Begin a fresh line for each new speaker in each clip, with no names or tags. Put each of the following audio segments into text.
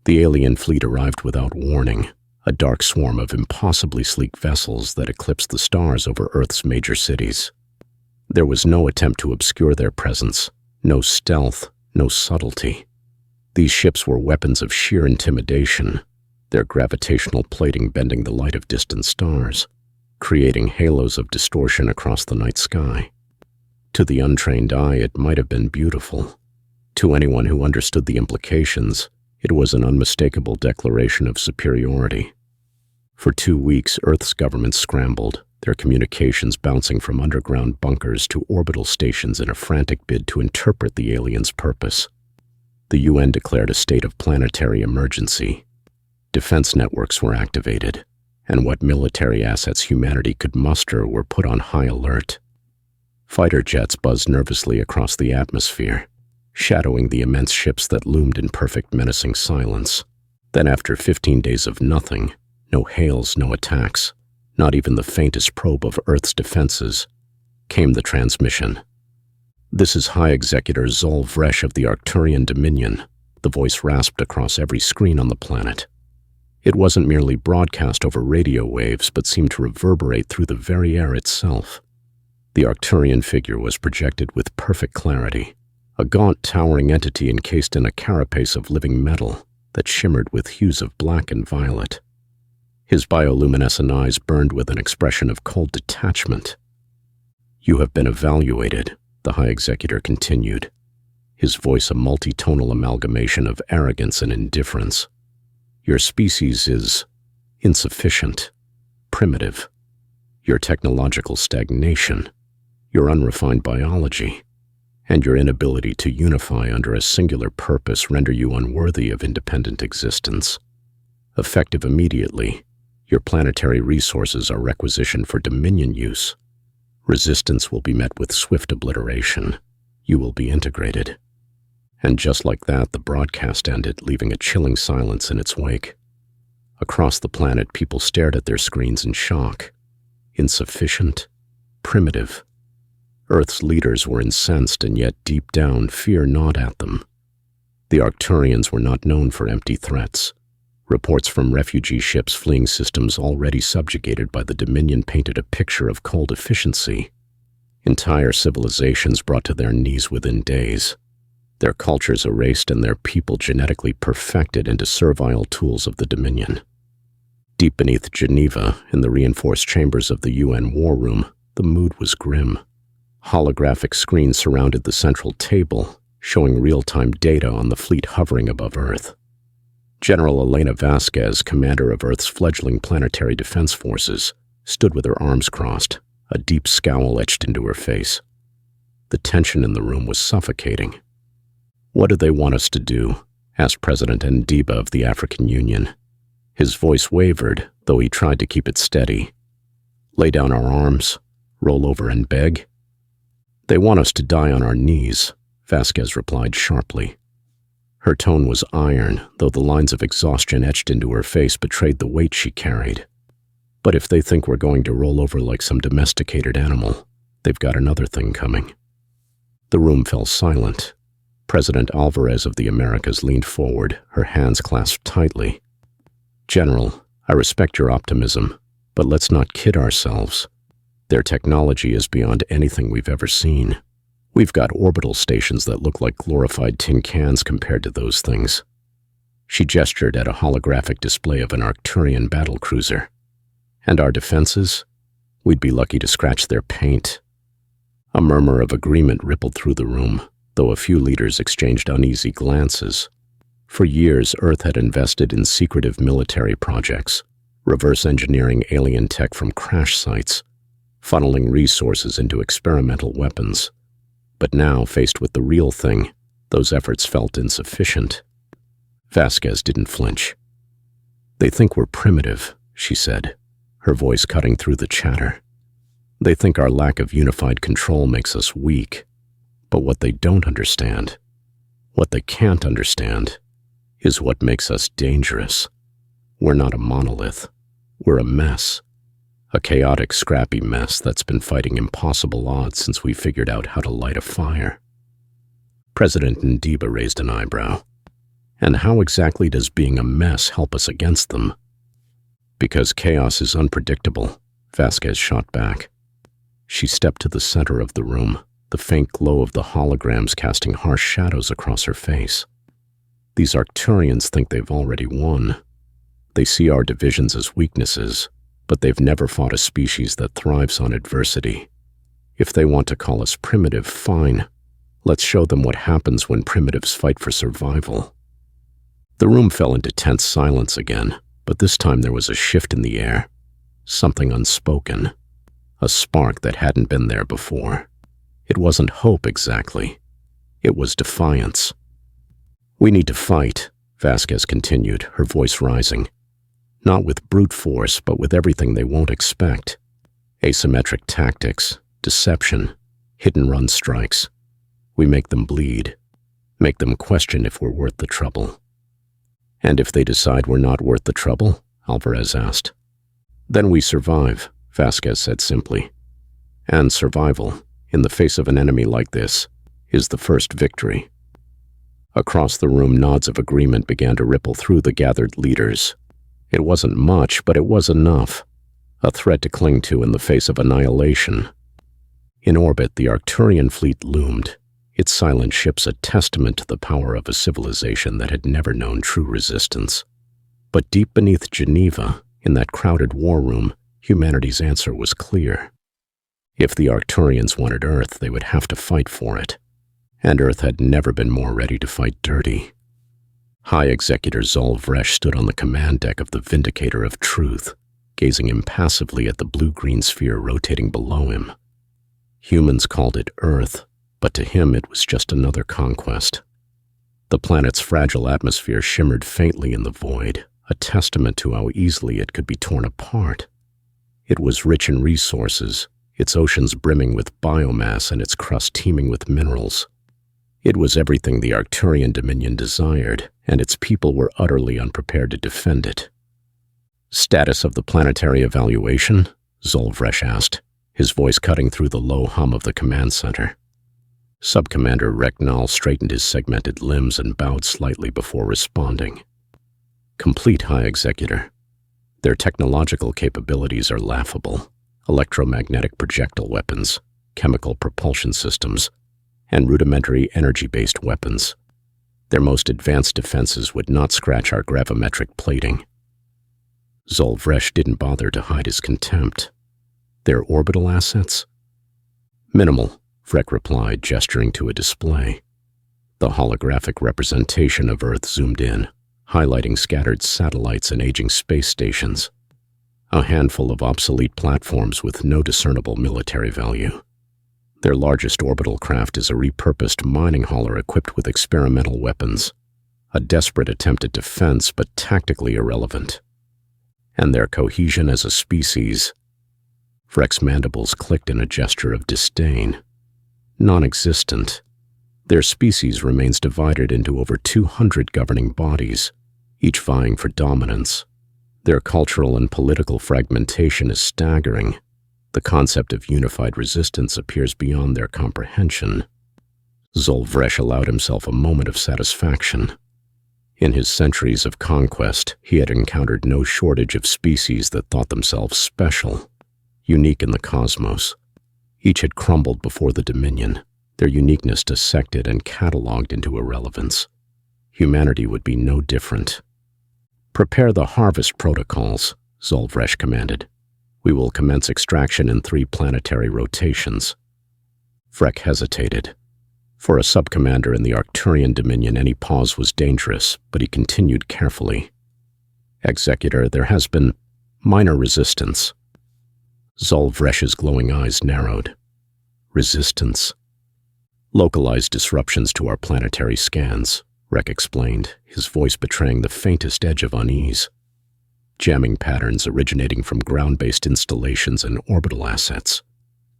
The alien fleet arrived without warning, a dark swarm of impossibly sleek vessels that eclipsed the stars over Earth's major cities. There was no attempt to obscure their presence, no stealth, no subtlety. These ships were weapons of sheer intimidation, their gravitational plating bending the light of distant stars, creating halos of distortion across the night sky. To the untrained eye, it might have been beautiful. To anyone who understood the implications, it was an unmistakable declaration of superiority. For 2 weeks, Earth's government scrambled, their communications bouncing from underground bunkers to orbital stations in a frantic bid to interpret the aliens' purpose. The UN declared a state of planetary emergency. Defense networks were activated, and what military assets humanity could muster were put on high alert. Fighter jets buzzed nervously across the atmosphere, shadowing the immense ships that loomed in perfect menacing silence. Then after 15 days of nothing, no hails, no attacks, not even the faintest probe of Earth's defenses, came the transmission. "This is High Executor Zol Vresh of the Arcturian Dominion," the voice rasped across every screen on the planet. It wasn't merely broadcast over radio waves, but seemed to reverberate through the very air itself. The Arcturian figure was projected with perfect clarity, a gaunt, towering entity encased in a carapace of living metal that shimmered with hues of black and violet. His bioluminescent eyes burned with an expression of cold detachment. "You have been evaluated," the High Executor continued, his voice a multi-tonal amalgamation of arrogance and indifference. "Your species is insufficient, primitive. Your technological stagnation, your unrefined biology, and your inability to unify under a singular purpose render you unworthy of independent existence. Effective immediately, your planetary resources are requisitioned for Dominion use. Resistance will be met with swift obliteration. You will be integrated." And just like that, the broadcast ended, leaving a chilling silence in its wake. Across the planet, people stared at their screens in shock. Insufficient, primitive. Earth's leaders were incensed, and yet deep down, fear gnawed at them. The Arcturians were not known for empty threats. Reports from refugee ships fleeing systems already subjugated by the Dominion painted a picture of cold efficiency. Entire civilizations brought to their knees within days, their cultures erased and their people genetically perfected into servile tools of the Dominion. Deep beneath Geneva, in the reinforced chambers of the UN War Room, the mood was grim. Holographic screens surrounded the central table, showing real-time data on the fleet hovering above Earth. General Elena Vasquez, commander of Earth's fledgling planetary defense forces, stood with her arms crossed, a deep scowl etched into her face. The tension in the room was suffocating. "What do they want us to do?" asked President Ndiba of the African Union. His voice wavered, though he tried to keep it steady. "Lay down our arms? Roll over and beg?" "They want us to die on our knees," Vasquez replied sharply. Her tone was iron, though the lines of exhaustion etched into her face betrayed the weight she carried. "But if they think we're going to roll over like some domesticated animal, they've got another thing coming." The room fell silent. President Alvarez of the Americas leaned forward, her hands clasped tightly. "General, I respect your optimism, but let's not kid ourselves. Their technology is beyond anything we've ever seen. We've got orbital stations that look like glorified tin cans compared to those things." She gestured at a holographic display of an Arcturian battlecruiser. "And our defenses? We'd be lucky to scratch their paint." A murmur of agreement rippled through the room, though a few leaders exchanged uneasy glances. For years, Earth had invested in secretive military projects, reverse engineering alien tech from crash sites, funneling resources into experimental weapons. But now, faced with the real thing, those efforts felt insufficient. Vasquez didn't flinch. "They think we're primitive," she said, her voice cutting through the chatter. "They think our lack of unified control makes us weak. But what they don't understand, what they can't understand, is what makes us dangerous. We're not a monolith. We're a mess. A chaotic, scrappy mess that's been fighting impossible odds since we figured out how to light a fire." President Ndiba raised an eyebrow. And how exactly does being a mess help us against them? Because chaos is unpredictable, Vasquez shot back. She stepped to the center of the room, the faint glow of the holograms casting harsh shadows across her face. These Arcturians think they've already won. They see our divisions as weaknesses, but they've never fought a species that thrives on adversity. If they want to call us primitive, fine. Let's show them what happens when primitives fight for survival. The room fell into tense silence again, but this time there was a shift in the air. Something unspoken. A spark that hadn't been there before. It wasn't hope exactly. It was defiance. "We need to fight," Vasquez continued, her voice rising. "Not with brute force, but with everything they won't expect. Asymmetric tactics, deception, hit-and-run strikes. We make them bleed. Make them question if we're worth the trouble." "And if they decide we're not worth the trouble?" Alvarez asked. "Then we survive," Vasquez said simply. "And survival, in the face of an enemy like this, is the first victory." Across the room, nods of agreement began to ripple through the gathered leaders. It wasn't much, but it was enough. A thread to cling to in the face of annihilation. In orbit, the Arcturian fleet loomed, its silent ships a testament to the power of a civilization that had never known true resistance. But deep beneath Geneva, in that crowded war room, humanity's answer was clear. If the Arcturians wanted Earth, they would have to fight for it. And Earth had never been more ready to fight dirty. High Executor Zol Vresh stood on the command deck of the Vindicator of Truth, gazing impassively at the blue-green sphere rotating below him. Humans called it Earth, but to him it was just another conquest. The planet's fragile atmosphere shimmered faintly in the void, a testament to how easily it could be torn apart. It was rich in resources, its oceans brimming with biomass and its crust teeming with minerals. It was everything the Arcturian Dominion desired, and its people were utterly unprepared to defend it. "Status of the planetary evaluation?" Zol Vresh asked, his voice cutting through the low hum of the command center. Subcommander Reknal straightened his segmented limbs and bowed slightly before responding. "Complete, High Executor. Their technological capabilities are laughable. Electromagnetic projectile weapons, chemical propulsion systems, and rudimentary energy-based weapons. Their most advanced defenses would not scratch our gravimetric plating." Zol Vresh didn't bother to hide his contempt. "Their orbital assets?" "Minimal," Vrek replied, gesturing to a display. The holographic representation of Earth zoomed in, highlighting scattered satellites and aging space stations. A handful of obsolete platforms with no discernible military value. Their largest orbital craft is a repurposed mining hauler equipped with experimental weapons. A desperate attempt at defense, but tactically irrelevant. And their cohesion as a species. Vrek's mandibles clicked in a gesture of disdain. Non-existent. Their species remains divided into over 200 governing bodies, each vying for dominance. Their cultural and political fragmentation is staggering. The concept of unified resistance appears beyond their comprehension. Zol Vresh allowed himself a moment of satisfaction. In his centuries of conquest, he had encountered no shortage of species that thought themselves special, unique in the cosmos. Each had crumbled before the Dominion, their uniqueness dissected and catalogued into irrelevance. Humanity would be no different. "Prepare the harvest protocols," Zol Vresh commanded. "We will commence extraction in 3 planetary rotations." Vrek hesitated. For a subcommander in the Arcturian Dominion, any pause was dangerous, but he continued carefully. "Executor, there has been minor resistance." Zol Vresh's glowing eyes narrowed. "Resistance?" "Localized disruptions to our planetary scans," Vrek explained, his voice betraying the faintest edge of unease. "Jamming patterns originating from ground-based installations and orbital assets.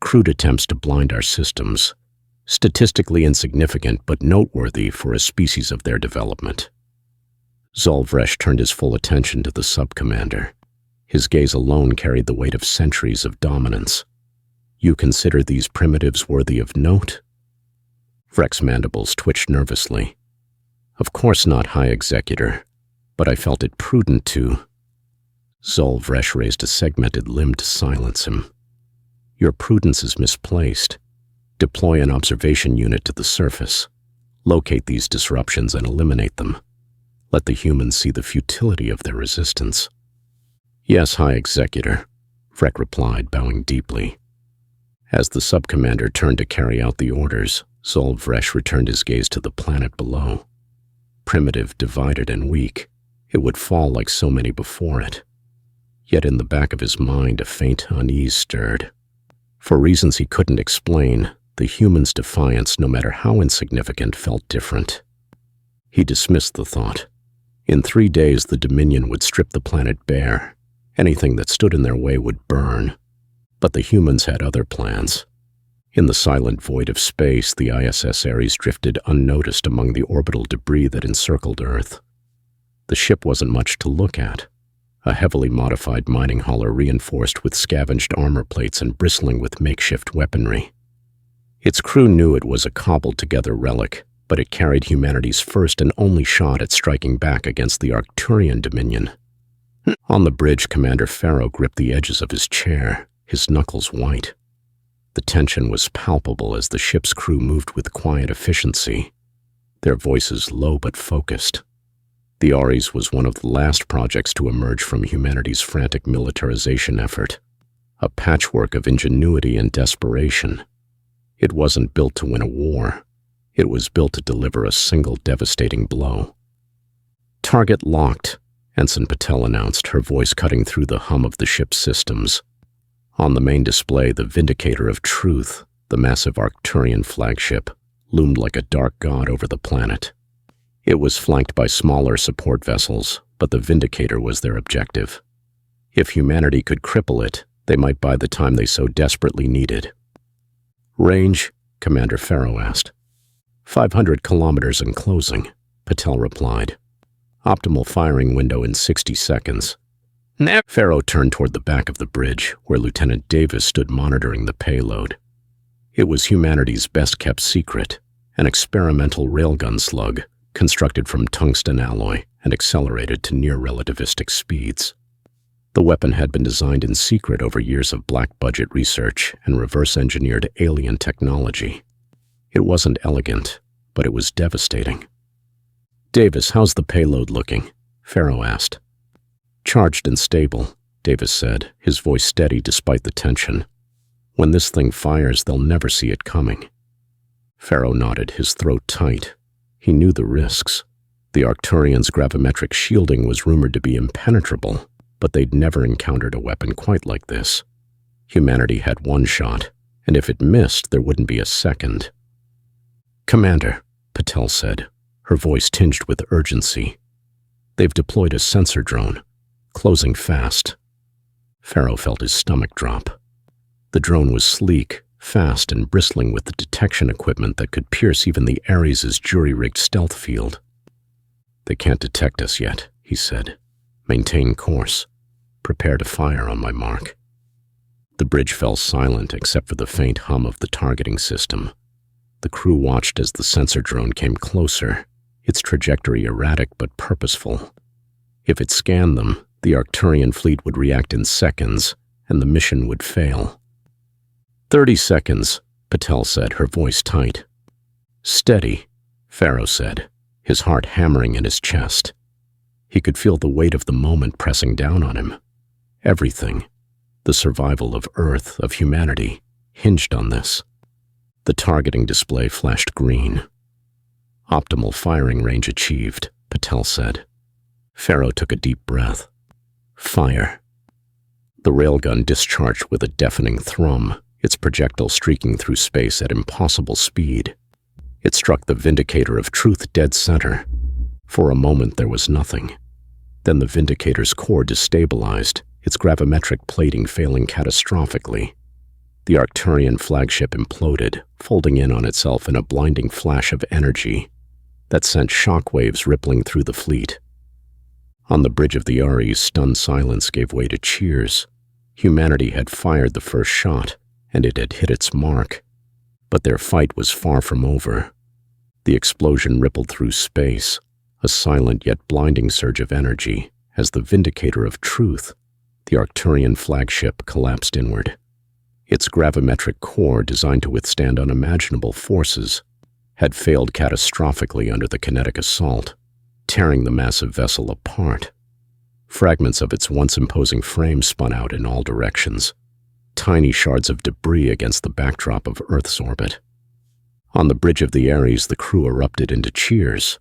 Crude attempts to blind our systems. Statistically insignificant but noteworthy for a species of their development." Zol Vresh turned his full attention to the subcommander. His gaze alone carried the weight of centuries of dominance. "You consider these primitives worthy of note?" Vrek's mandibles twitched nervously. Of course not, High Executor, but I felt it prudent to. Zolvresh raised a segmented limb to silence him. Your prudence is misplaced. Deploy an observation unit to the surface. Locate these disruptions and eliminate them. Let the humans see the futility of their resistance. Yes, High Executor, Freck replied, bowing deeply. As the sub-commander turned to carry out the orders, Zolvresh returned his gaze to the planet below. Primitive, divided, and weak, it would fall like so many before it. Yet in the back of his mind, a faint unease stirred. For reasons he couldn't explain, the humans' defiance, no matter how insignificant, felt different. He dismissed the thought. In 3 days, the Dominion would strip the planet bare. Anything that stood in their way would burn. But the humans had other plans. In the silent void of space, the ISS Ares drifted unnoticed among the orbital debris that encircled Earth. The ship wasn't much to look at. A heavily modified mining hauler reinforced with scavenged armor plates and bristling with makeshift weaponry. Its crew knew it was a cobbled-together relic, but it carried humanity's first and only shot at striking back against the Arcturian Dominion. On the bridge, Commander Pharaoh gripped the edges of his chair, his knuckles white. The tension was palpable as the ship's crew moved with quiet efficiency, their voices low but focused. The Ares was one of the last projects to emerge from humanity's frantic militarization effort, a patchwork of ingenuity and desperation. It wasn't built to win a war. It was built to deliver a single devastating blow. Target locked, Ensign Patel announced, her voice cutting through the hum of the ship's systems. On the main display, the Vindicator of Truth, the massive Arcturian flagship, loomed like a dark god over the planet. It was flanked by smaller support vessels, but the Vindicator was their objective. If humanity could cripple it, they might buy the time they so desperately needed. Range? Commander Pharaoh asked. 500 kilometers and closing, Patel replied. Optimal firing window in 60 seconds. Pharaoh turned toward the back of the bridge, where Lieutenant Davis stood monitoring the payload. It was humanity's best-kept secret, an experimental railgun slug, constructed from tungsten alloy and accelerated to near-relativistic speeds. The weapon had been designed in secret over years of black-budget research and reverse-engineered alien technology. It wasn't elegant, but it was devastating. Davis, how's the payload looking? Pharaoh asked. Charged and stable, Davis said, his voice steady despite the tension. When this thing fires, they'll never see it coming. Pharaoh nodded, his throat tight. He knew the risks. The Arcturians' gravimetric shielding was rumored to be impenetrable, but they'd never encountered a weapon quite like this. Humanity had one shot, and if it missed, there wouldn't be a second. Commander, Patel said, her voice tinged with urgency. They've deployed a sensor drone, closing fast. Pharaoh felt his stomach drop. The drone was sleek, fast, and bristling with the detection equipment that could pierce even the Ares' jury-rigged stealth field. They can't detect us yet, he said. Maintain course. Prepare to fire on my mark. The bridge fell silent except for the faint hum of the targeting system. The crew watched as the sensor drone came closer, its trajectory erratic but purposeful. If it scanned them, the Arcturian fleet would react in seconds, and the mission would fail. 30 seconds, Patel said, her voice tight. Steady, Pharaoh said, his heart hammering in his chest. He could feel the weight of the moment pressing down on him. Everything, the survival of Earth, of humanity, hinged on this. The targeting display flashed green. Optimal firing range achieved, Patel said. Pharaoh took a deep breath. Fire. The railgun discharged with a deafening thrum, its projectile streaking through space at impossible speed. It struck the Vindicator of Truth dead center. For a moment there was nothing. Then the Vindicator's core destabilized, its gravimetric plating failing catastrophically. The Arcturian flagship imploded, folding in on itself in a blinding flash of energy that sent shockwaves rippling through the fleet. On the bridge of the Ares, stunned silence gave way to cheers. Humanity had fired the first shot, and it had hit its mark. But their fight was far from over. The explosion rippled through space, a silent yet blinding surge of energy as the vindicator of truth, the Arcturian flagship, collapsed inward. Its gravimetric core, designed to withstand unimaginable forces, had failed catastrophically under the kinetic assault, tearing the massive vessel apart. Fragments of its once imposing frame spun out in all directions, tiny shards of debris against the backdrop of Earth's orbit. On the bridge of the Ares, the crew erupted into cheers.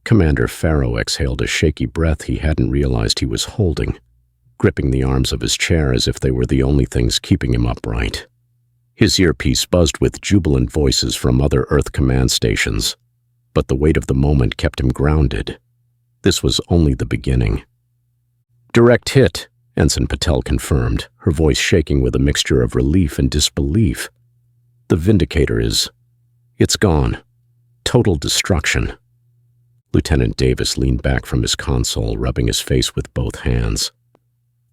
Commander Farrow exhaled a shaky breath he hadn't realized he was holding, gripping the arms of his chair as if they were the only things keeping him upright. His earpiece buzzed with jubilant voices from other Earth command stations, but the weight of the moment kept him grounded. This was only the beginning. "Direct hit," Ensign Patel confirmed, her voice shaking with a mixture of relief and disbelief. "The Vindicator it's gone. Total destruction." Lieutenant Davis leaned back from his console, rubbing his face with both hands.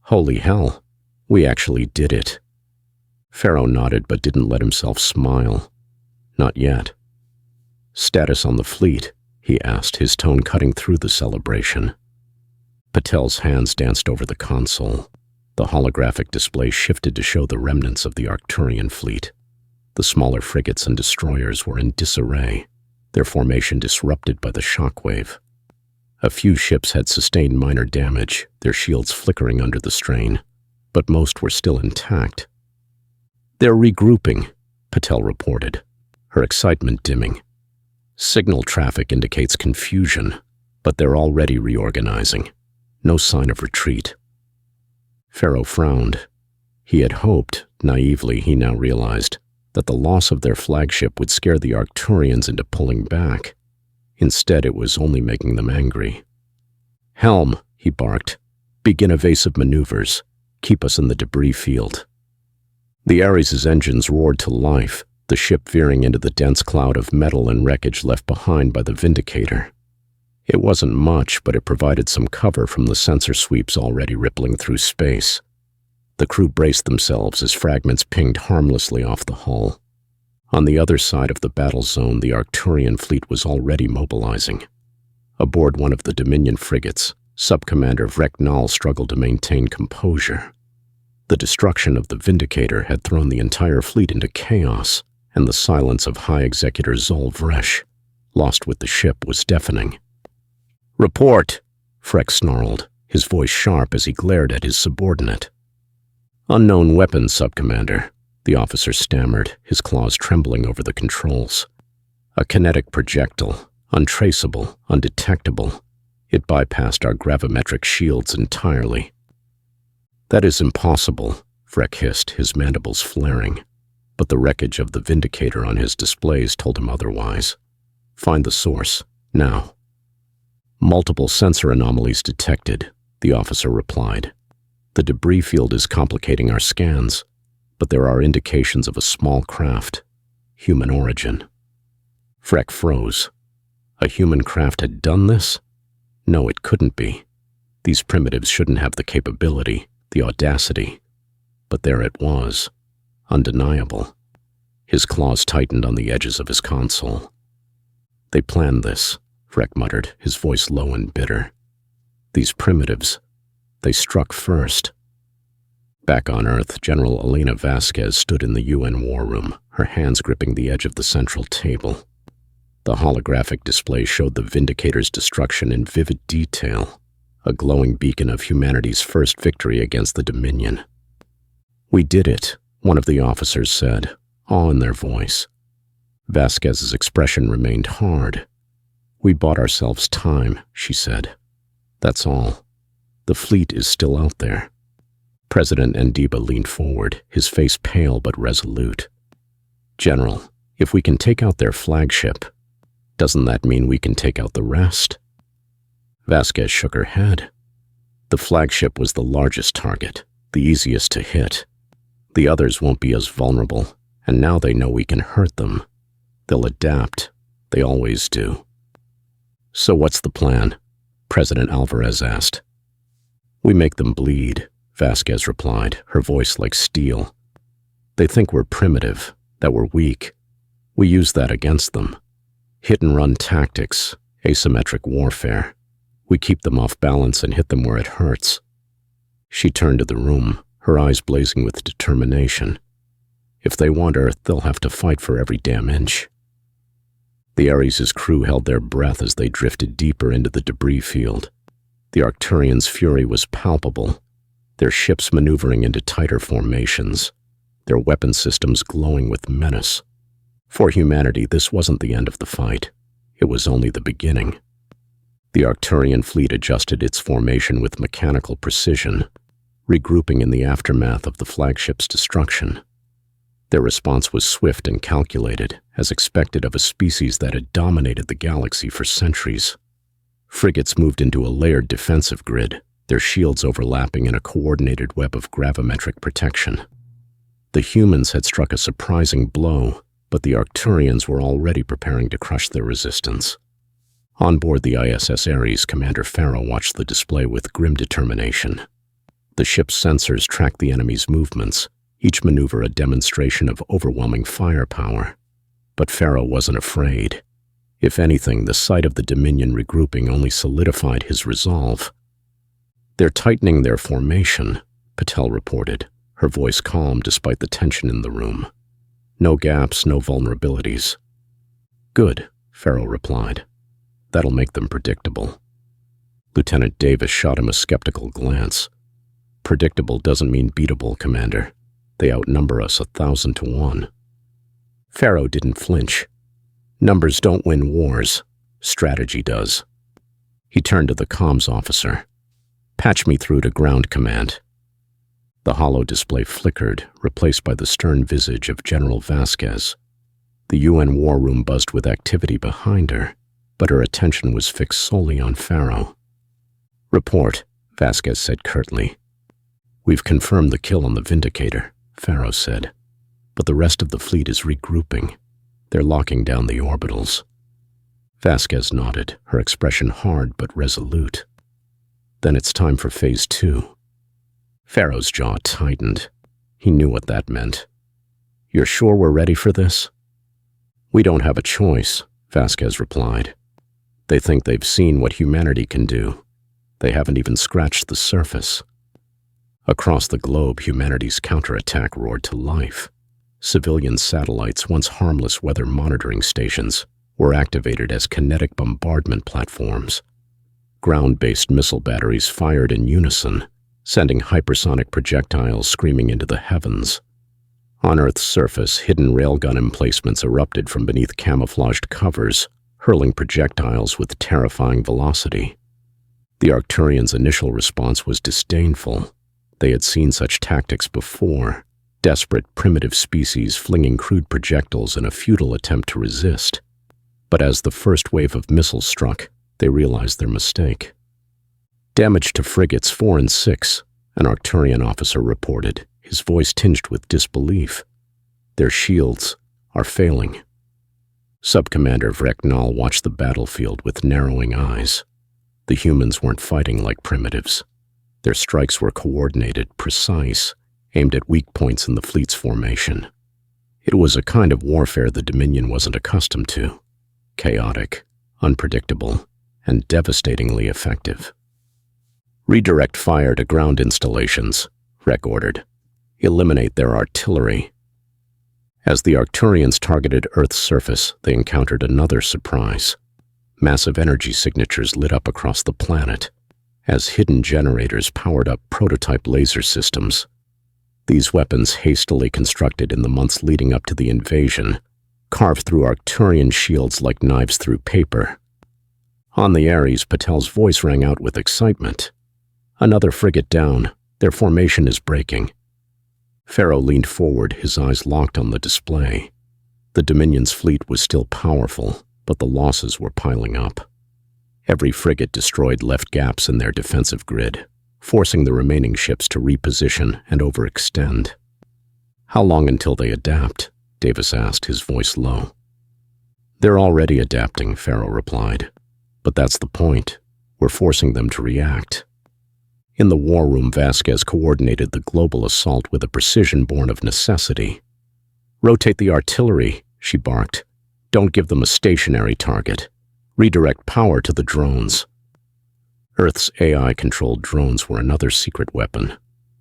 "Holy hell, we actually did it." Farrow nodded but didn't let himself smile. "Not yet." "Status on the fleet?" he asked, his tone cutting through the celebration. Patel's hands danced over the console. The holographic display shifted to show the remnants of the Arcturian fleet. The smaller frigates and destroyers were in disarray, their formation disrupted by the shockwave. A few ships had sustained minor damage, their shields flickering under the strain, but most were still intact. "They're regrouping," Patel reported, her excitement dimming. "Signal traffic indicates confusion, but they're already reorganizing. No sign of retreat." Farrow frowned. He had hoped, naively he now realized, that the loss of their flagship would scare the Arcturians into pulling back. Instead, it was only making them angry. "Helm," he barked. "Begin evasive maneuvers. Keep us in the debris field." The Ares' engines roared to life, the ship veering into the dense cloud of metal and wreckage left behind by the Vindicator. It wasn't much, but it provided some cover from the sensor sweeps already rippling through space. The crew braced themselves as fragments pinged harmlessly off the hull. On the other side of the battle zone, the Arcturian fleet was already mobilizing. Aboard one of the Dominion frigates, Sub-Commander Vrecknall struggled to maintain composure. The destruction of the Vindicator had thrown the entire fleet into chaos, and the silence of High Executor Zol Vresh, lost with the ship, was deafening. "Report," Freck snarled, his voice sharp as he glared at his subordinate. "Unknown weapons, Sub-Commander," the officer stammered, his claws trembling over the controls. "A kinetic projectile, untraceable, undetectable. It bypassed our gravimetric shields entirely." "That is impossible," Freck hissed, his mandibles flaring. But the wreckage of the Vindicator on his displays told him otherwise. "Find the source, now." "Multiple sensor anomalies detected," the officer replied. "The debris field is complicating our scans, but there are indications of a small craft, human origin." Freck froze. A human craft had done this? No, it couldn't be. These primitives shouldn't have the capability, the audacity. But there it was, undeniable. His claws tightened on the edges of his console. "They planned this," Freck muttered, his voice low and bitter. "These primitives, they struck first." Back on Earth, General Elena Vasquez stood in the UN war room, her hands gripping the edge of the central table. The holographic display showed the Vindicator's destruction in vivid detail, a glowing beacon of humanity's first victory against the Dominion. "We did it," one of the officers said, awe in their voice. Vasquez's expression remained hard. "We bought ourselves time," she said. "That's all. The fleet is still out there." President Ndiba leaned forward, his face pale but resolute. "General, if we can take out their flagship, doesn't that mean we can take out the rest?" Vasquez shook her head. "The flagship was the largest target, the easiest to hit. The others won't be as vulnerable, and now they know we can hurt them. They'll adapt. They always do." "So what's the plan?" President Alvarez asked. "We make them bleed," Vasquez replied, her voice like steel. "They think we're primitive, that we're weak. We use that against them. Hit-and-run tactics, asymmetric warfare. We keep them off balance and hit them where it hurts. She turned to the room, her eyes blazing with determination. If they want Earth, they'll have to fight for every damn inch. The Ares' crew held their breath as they drifted deeper into the debris field. The Arcturians' fury was palpable, their ships maneuvering into tighter formations, their weapon systems glowing with menace. For humanity, this wasn't the end of the fight. It was only the beginning. The Arcturian fleet adjusted its formation with mechanical precision, regrouping in the aftermath of the flagship's destruction. Their response was swift and calculated, as expected of a species that had dominated the galaxy for centuries. Frigates moved into a layered defensive grid, their shields overlapping in a coordinated web of gravimetric protection. The humans had struck a surprising blow, but the Arcturians were already preparing to crush their resistance. On board the ISS Ares, Commander Farrow watched the display with grim determination. The ship's sensors tracked the enemy's movements, each maneuver a demonstration of overwhelming firepower. But Farrow wasn't afraid. If anything, the sight of the Dominion regrouping only solidified his resolve. "They're tightening their formation," Patel reported, her voice calm despite the tension in the room. "No gaps, no vulnerabilities." "Good," Farrow replied. "That'll make them predictable." Lieutenant Davis shot him a skeptical glance. "Predictable doesn't mean beatable, Commander. They outnumber us 1,000 to 1. Farrow didn't flinch. "Numbers don't win wars. Strategy does." He turned to the comms officer. "Patch me through to ground command." The hollow display flickered, replaced by the stern visage of General Vasquez. The UN war room buzzed with activity behind her, but her attention was fixed solely on Farrow. "Report," Vasquez said curtly. "We've confirmed the kill on the Vindicator," Farrow said, "but the rest of the fleet is regrouping. They're locking down the orbitals." Vasquez nodded, her expression hard but resolute. "Then it's time for Phase 2. Farrow's jaw tightened. He knew what that meant. "You're sure we're ready for this?" "We don't have a choice," Vasquez replied. "They think they've seen what humanity can do. They haven't even scratched the surface." Across the globe, humanity's counterattack roared to life. Civilian satellites, once harmless weather monitoring stations, were activated as kinetic bombardment platforms. Ground-based missile batteries fired in unison, sending hypersonic projectiles screaming into the heavens. On Earth's surface, hidden railgun emplacements erupted from beneath camouflaged covers, hurling projectiles with terrifying velocity. The Arcturians' initial response was disdainful. They had seen such tactics before, desperate primitive species flinging crude projectiles in a futile attempt to resist. But as the first wave of missiles struck, they realized their mistake. "Damage to frigates 4 and 6, an Arcturian officer reported, his voice tinged with disbelief. "Their shields are failing." Subcommander Vreknal watched the battlefield with narrowing eyes. The humans weren't fighting like primitives. Their strikes were coordinated, precise, aimed at weak points in the fleet's formation. It was a kind of warfare the Dominion wasn't accustomed to. Chaotic, unpredictable, and devastatingly effective. "Redirect fire to ground installations," Vrek ordered. "Eliminate their artillery." As the Arcturians targeted Earth's surface, they encountered another surprise. Massive energy signatures lit up across the planet, as hidden generators powered up prototype laser systems. These weapons, hastily constructed in the months leading up to the invasion, carved through Arcturian shields like knives through paper. On the Ares, Patel's voice rang out with excitement. "Another frigate down. Their formation is breaking." Farrow leaned forward, his eyes locked on the display. The Dominion's fleet was still powerful, but the losses were piling up. Every frigate destroyed left gaps in their defensive grid, forcing the remaining ships to reposition and overextend. "How long until they adapt?" Davis asked, his voice low. "They're already adapting," Farrow replied. "But that's the point. We're forcing them to react." In the war room, Vasquez coordinated the global assault with a precision born of necessity. "Rotate the artillery," she barked. "Don't give them a stationary target. Redirect power to the drones." Earth's AI-controlled drones were another secret weapon.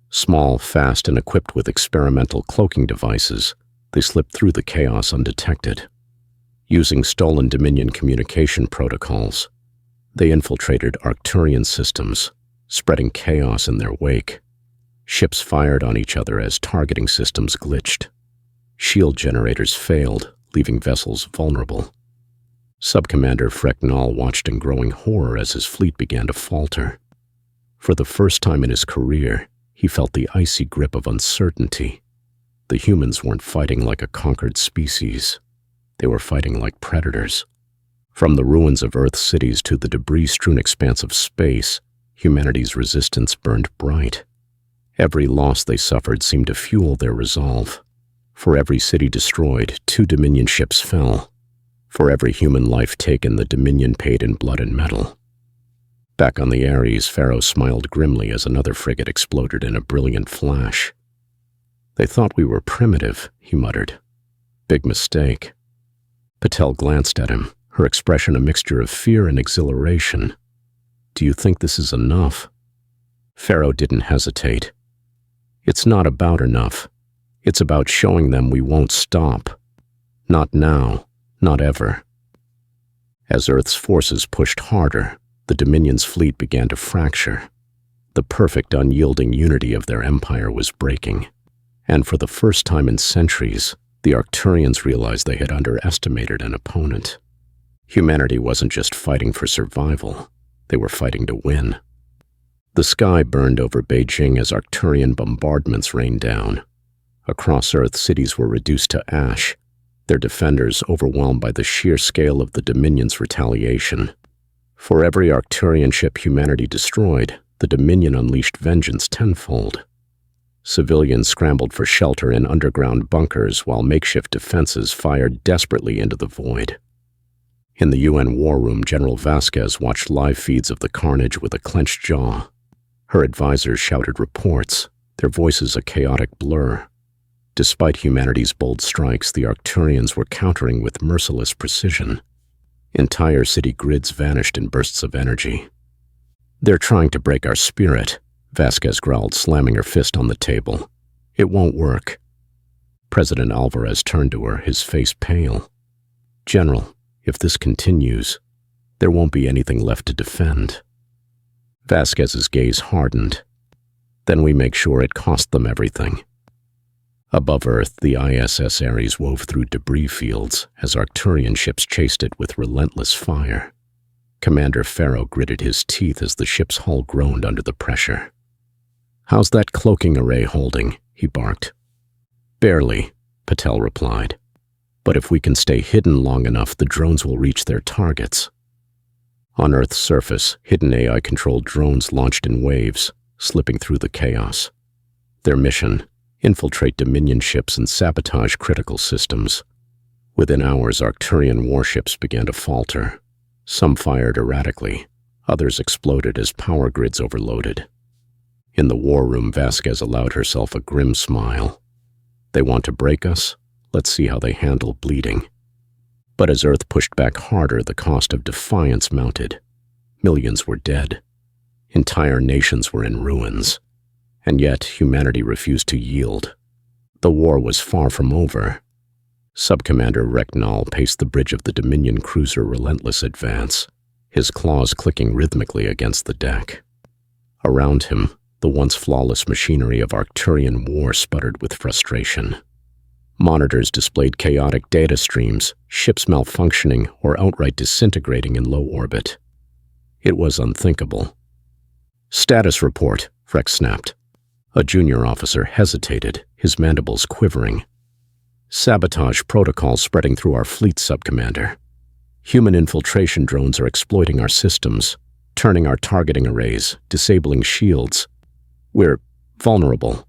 Small, fast, and equipped with experimental cloaking devices, they slipped through the chaos undetected. Using stolen Dominion communication protocols, they infiltrated Arcturian systems, spreading chaos in their wake. Ships fired on each other as targeting systems glitched. Shield generators failed, leaving vessels vulnerable. Subcommander Frecknall watched in growing horror as his fleet began to falter. For the first time in his career, he felt the icy grip of uncertainty. The humans weren't fighting like a conquered species. They were fighting like predators. From the ruins of Earth's cities to the debris-strewn expanse of space, humanity's resistance burned bright. Every loss they suffered seemed to fuel their resolve. For every city destroyed, 2 Dominion ships fell. For every human life taken, the Dominion paid in blood and metal. Back on the Ares, Pharaoh smiled grimly as another frigate exploded in a brilliant flash. "They thought we were primitive," he muttered. "Big mistake." Patel glanced at him, her expression a mixture of fear and exhilaration. "Do you think this is enough?" Pharaoh didn't hesitate. "It's not about enough. It's about showing them we won't stop. Not now, not ever." As Earth's forces pushed harder, the Dominion's fleet began to fracture. The perfect, unyielding unity of their empire was breaking. And for the first time in centuries, the Arcturians realized they had underestimated an opponent. Humanity wasn't just fighting for survival, they were fighting to win. The sky burned over Beijing as Arcturian bombardments rained down. Across Earth, cities were reduced to ash, their defenders overwhelmed by the sheer scale of the Dominion's retaliation. For every Arcturian ship humanity destroyed, the Dominion unleashed vengeance tenfold. Civilians scrambled for shelter in underground bunkers while makeshift defenses fired desperately into the void. In the UN war room, General Vasquez watched live feeds of the carnage with a clenched jaw. Her advisors shouted reports, their voices a chaotic blur. Despite humanity's bold strikes, the Arcturians were countering with merciless precision. Entire city grids vanished in bursts of energy. "They're trying to break our spirit," Vasquez growled, slamming her fist on the table. "It won't work." President Alvarez turned to her, his face pale. "General, if this continues, there won't be anything left to defend." Vasquez's gaze hardened. "Then we make sure it cost them everything." Above Earth, the ISS Ares wove through debris fields as Arcturian ships chased it with relentless fire. Commander Pharaoh gritted his teeth as the ship's hull groaned under the pressure. "How's that cloaking array holding?" he barked. "Barely," Patel replied. "But if we can stay hidden long enough, the drones will reach their targets." On Earth's surface, hidden AI-controlled drones launched in waves, slipping through the chaos. Their mission: infiltrate Dominion ships and sabotage critical systems. Within hours, Arcturian warships began to falter. Some fired erratically, others exploded as power grids overloaded. In the war room, Vasquez allowed herself a grim smile. "They want to break us? Let's see how they handle bleeding." But as Earth pushed back harder, the cost of defiance mounted. Millions were dead. Entire nations were in ruins. And yet, humanity refused to yield. The war was far from over. Subcommander Frecknall paced the bridge of the Dominion cruiser Relentless Advance, his claws clicking rhythmically against the deck. Around him, the once flawless machinery of Arcturian war sputtered with frustration. Monitors displayed chaotic data streams, ships malfunctioning or outright disintegrating in low orbit. It was unthinkable. "Status report," Freck snapped. A junior officer hesitated, his mandibles quivering. "Sabotage protocol spreading through our fleet, Subcommander. Human infiltration drones are exploiting our systems, turning our targeting arrays, disabling shields. We're vulnerable."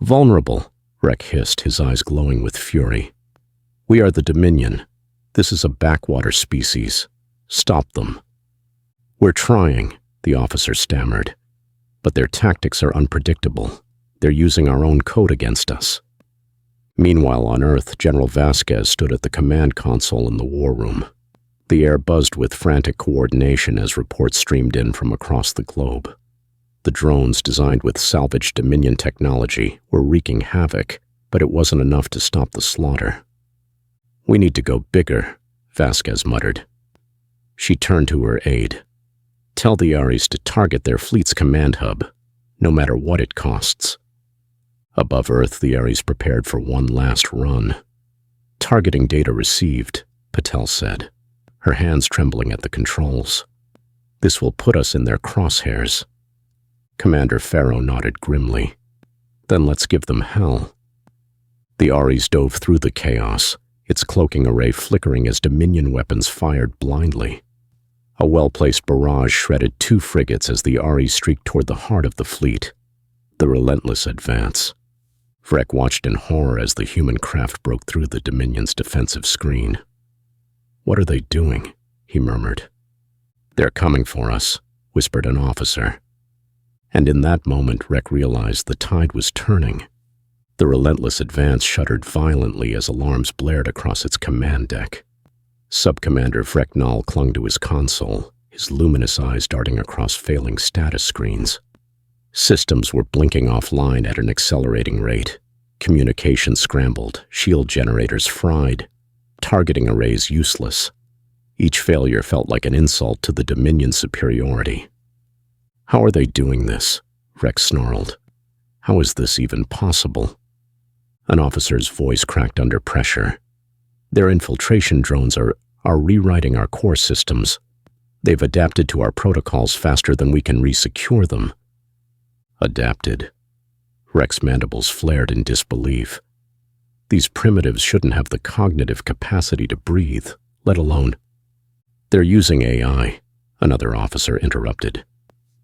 "Vulnerable," Freck hissed, his eyes glowing with fury. "We are the Dominion. This is a backwater species. Stop them." "We're trying," the officer stammered. "But their tactics are unpredictable. They're using our own code against us." Meanwhile, on Earth, General Vasquez stood at the command console in the war room. The air buzzed with frantic coordination as reports streamed in from across the globe. The drones, designed with salvaged Dominion technology, were wreaking havoc, but it wasn't enough to stop the slaughter. "We need to go bigger," Vasquez muttered. She turned to her aide. "Tell the Ares to target their fleet's command hub, no matter what it costs." Above Earth, the Ares prepared for one last run. "Targeting data received," Patel said, her hands trembling at the controls. "This will put us in their crosshairs." Commander Farrow nodded grimly. "Then let's give them hell." The Ares dove through the chaos, its cloaking array flickering as Dominion weapons fired blindly. A well-placed barrage shredded 2 frigates as the Ares streaked toward the heart of the fleet. The relentless advance. Vrek watched in horror as the human craft broke through the Dominion's defensive screen. "What are they doing?" he murmured. "They're coming for us," whispered an officer. And in that moment, Vrek realized the tide was turning. The relentless advance shuddered violently as alarms blared across its command deck. Subcommander Vreknal clung to his console, his luminous eyes darting across failing status screens. Systems were blinking offline at an accelerating rate. Communications scrambled, shield generators fried, targeting arrays useless. Each failure felt like an insult to the Dominion's superiority. "How are they doing this?" Vrek snarled. "How is this even possible?" An officer's voice cracked under pressure. "Their infiltration drones are rewriting our core systems. They've adapted to our protocols faster than we can resecure them." Adapted? Vrek's mandibles flared in disbelief. These primitives shouldn't have the cognitive capacity to breathe, let alone— "They're using AI," another officer interrupted.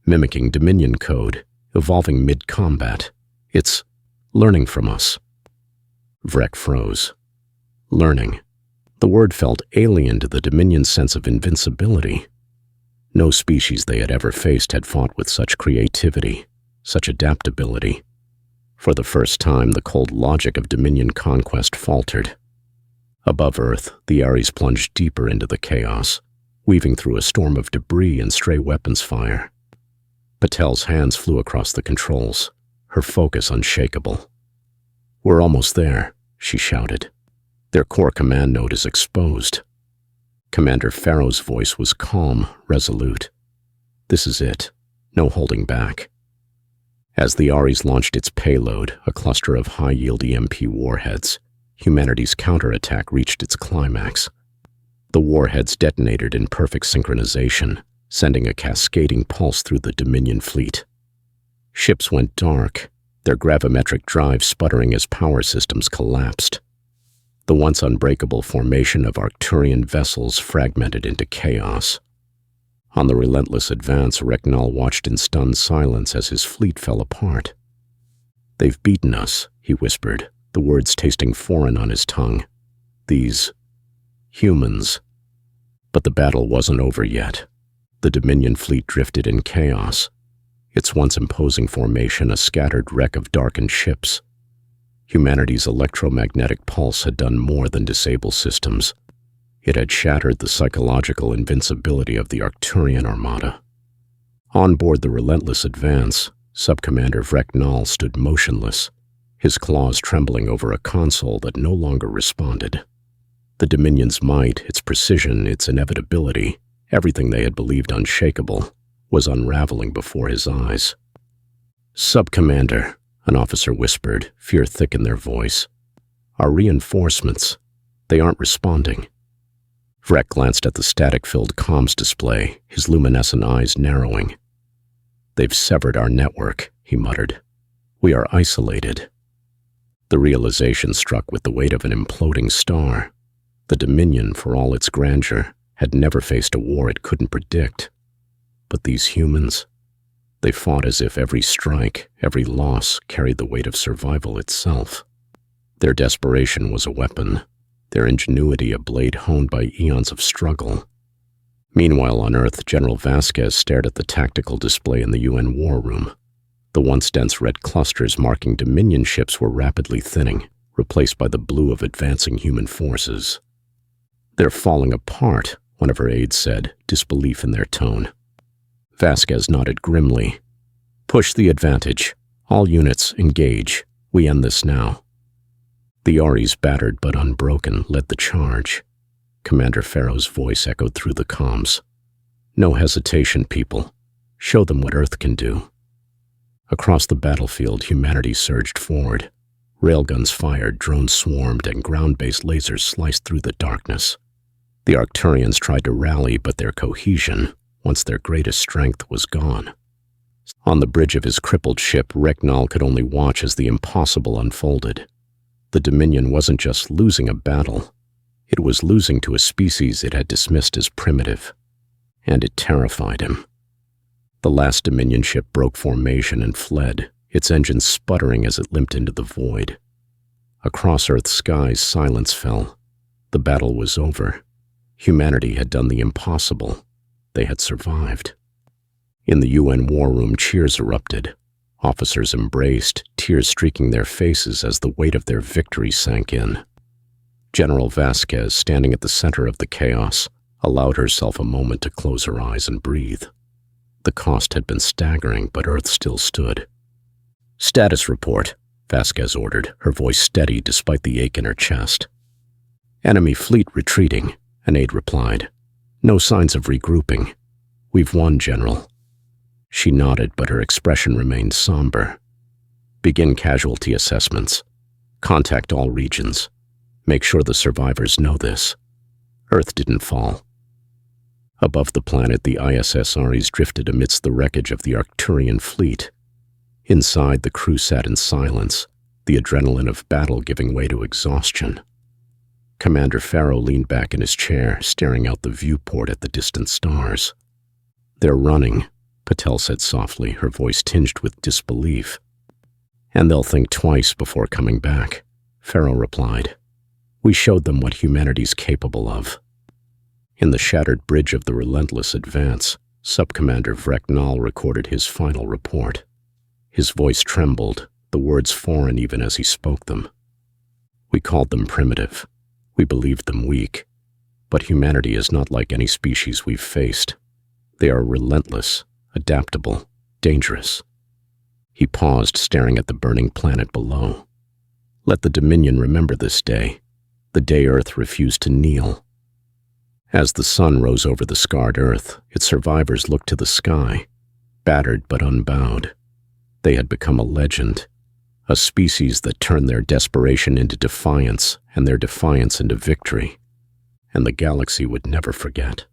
"Mimicking Dominion code, evolving mid-combat. It's learning from us." Vrek froze. Learning. The word felt alien to the Dominion's sense of invincibility. No species they had ever faced had fought with such creativity, such adaptability. For the first time, the cold logic of Dominion conquest faltered. Above Earth, the Ares plunged deeper into the chaos, weaving through a storm of debris and stray weapons fire. Patel's hands flew across the controls, her focus unshakable. "We're almost there," she shouted. "Their core command node is exposed." Commander Farrow's voice was calm, resolute. "This is it. No holding back." As the Ares launched its payload, a cluster of high-yield EMP warheads, humanity's counterattack reached its climax. The warheads detonated in perfect synchronization, sending a cascading pulse through the Dominion fleet. Ships went dark, their gravimetric drive sputtering as power systems collapsed. The once unbreakable formation of Arcturian vessels fragmented into chaos. On the relentless advance, Vreknal watched in stunned silence as his fleet fell apart. "They've beaten us," he whispered, the words tasting foreign on his tongue. "These humans." But the battle wasn't over yet. The Dominion fleet drifted in chaos, its once imposing formation a scattered wreck of darkened ships. Humanity's electromagnetic pulse had done more than disable systems. It had shattered the psychological invincibility of the Arcturian armada. On board the relentless advance, Subcommander Vreknal stood motionless, his claws trembling over a console that no longer responded. The Dominion's might, its precision, its inevitability, everything they had believed unshakable, was unraveling before his eyes. "Subcommander," an officer whispered, fear thick in their voice. "Our reinforcements, they aren't responding." Vrek glanced at the static-filled comms display, his luminescent eyes narrowing. "They've severed our network," he muttered. "We are isolated." The realization struck with the weight of an imploding star. The Dominion, for all its grandeur, had never faced a war it couldn't predict. But these humans, they fought as if every strike, every loss, carried the weight of survival itself. Their desperation was a weapon, their ingenuity a blade honed by eons of struggle. Meanwhile on Earth, General Vasquez stared at the tactical display in the UN war room. The once dense red clusters marking Dominion ships were rapidly thinning, replaced by the blue of advancing human forces. "They're falling apart," one of her aides said, disbelief in their tone. Vasquez nodded grimly. Push the advantage. All units, engage. We end this now. The Ares, battered but unbroken, led the charge. Commander Farrow's voice echoed through the comms. No hesitation, people. Show them what Earth can do. Across the battlefield, humanity surged forward. Railguns fired, drones swarmed, and ground-based lasers sliced through the darkness. The Arcturians tried to rally, but their cohesion, once their greatest strength, was gone. On the bridge of his crippled ship, Regnal could only watch as the impossible unfolded. The Dominion wasn't just losing a battle. It was losing to a species it had dismissed as primitive. And it terrified him. The last Dominion ship broke formation and fled, its engines sputtering as it limped into the void. Across Earth's skies, silence fell. The battle was over. Humanity had done the impossible. They had survived. In the UN war room, cheers erupted. Officers embraced, tears streaking their faces as the weight of their victory sank in. General Vasquez, standing at the center of the chaos, allowed herself a moment to close her eyes and breathe. The cost had been staggering, but Earth still stood. Status report, Vasquez ordered, her voice steady despite the ache in her chest. Enemy fleet retreating, an aide replied. No signs of regrouping. We've won, General. She nodded, but her expression remained somber. Begin casualty assessments. Contact all regions. Make sure the survivors know this. Earth didn't fall. Above the planet, the ISS Ares drifted amidst the wreckage of the Arcturian fleet. Inside, the crew sat in silence, the adrenaline of battle giving way to exhaustion. Commander Farrow leaned back in his chair, staring out the viewport at the distant stars. They're running, Patel said softly, her voice tinged with disbelief. And they'll think twice before coming back, Farrow replied. We showed them what humanity's capable of. In the shattered bridge of the relentless advance, Subcommander Vrecknall recorded his final report. His voice trembled, the words foreign even as he spoke them. We called them primitive. We believed them weak. But humanity is not like any species we've faced. They are relentless, adaptable, dangerous. He paused, staring at the burning planet below. Let the Dominion remember this day, the day Earth refused to kneel. As the sun rose over the scarred Earth, its survivors looked to the sky, battered but unbowed. They had become a legend, a species that turned their desperation into defiance and their defiance into victory, and the galaxy would never forget.